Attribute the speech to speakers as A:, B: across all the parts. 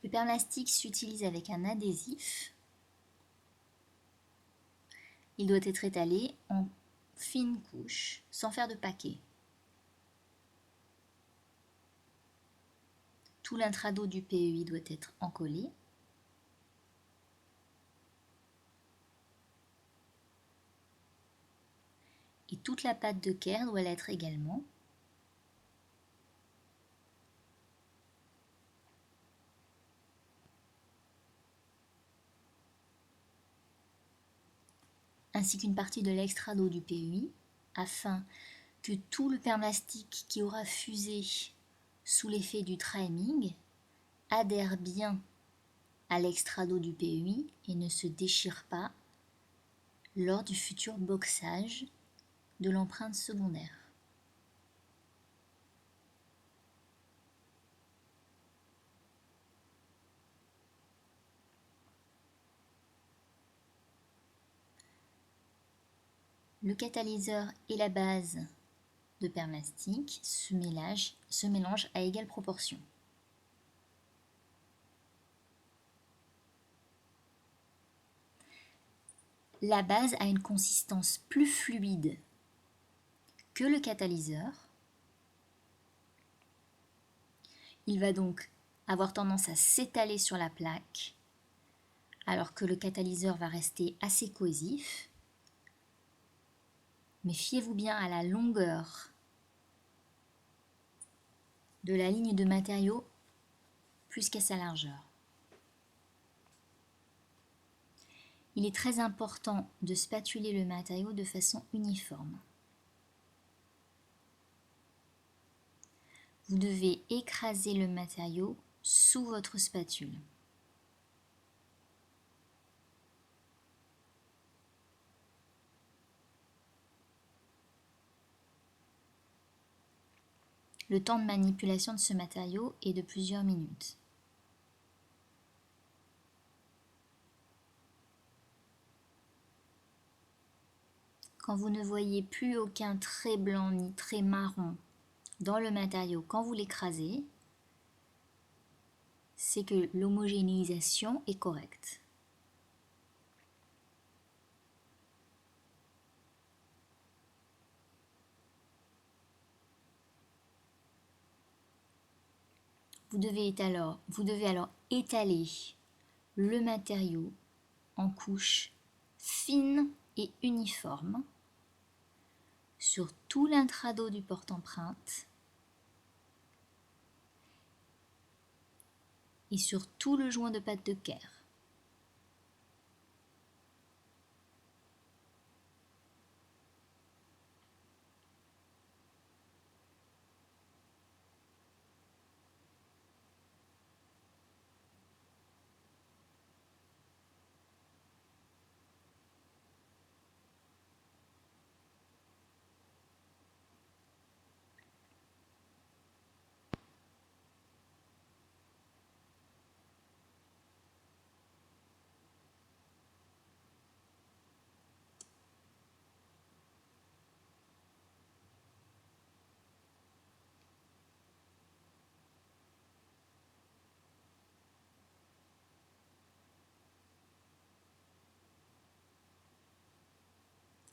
A: Le permastic s'utilise avec un adhésif. Il doit être étalé en fines couches, sans faire de paquet. Tout l'intrado du PEI doit être encollé. Et toute la pâte de Caire doit l'être également. Ainsi qu'une partie de l'extrado du PEI, afin que tout le permastic qui aura fusé sous l'effet du priming adhère bien à l'extrado du PEI et ne se déchire pas lors du futur boxage de l'empreinte secondaire. Le catalyseur et la base de permastic se mélangent à égale proportion. La base a une consistance plus fluide que le catalyseur. Il va donc avoir tendance à s'étaler sur la plaque, alors que le catalyseur va rester assez cohésif. Mais fiez-vous bien à la longueur de la ligne de matériau plus qu'à sa largeur. Il est très important de spatuler le matériau de façon uniforme. Vous devez écraser le matériau sous votre spatule. Le temps de manipulation de ce matériau est de plusieurs minutes. Quand vous ne voyez plus aucun trait blanc ni trait marron dans le matériau quand vous l'écrasez, c'est que l'homogénéisation est correcte. Vous devez alors étaler le matériau en couches fines et uniformes sur tout l'intrado du porte-empreinte et sur tout le joint de pâte de Caire.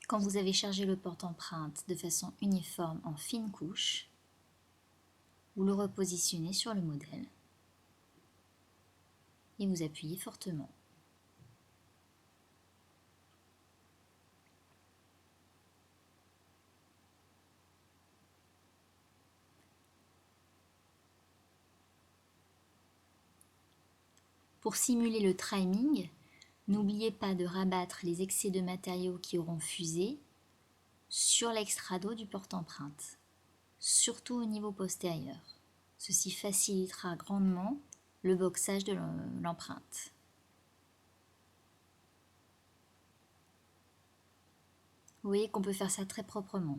A: Quand vous avez chargé le porte-empreinte de façon uniforme en fines couches, vous le repositionnez sur le modèle et vous appuyez fortement. Pour simuler le timing, n'oubliez pas de rabattre les excès de matériaux qui auront fusé sur l'extrado du porte-empreinte, surtout au niveau postérieur. Ceci facilitera grandement le boxage de l'empreinte. Vous voyez qu'on peut faire ça très proprement.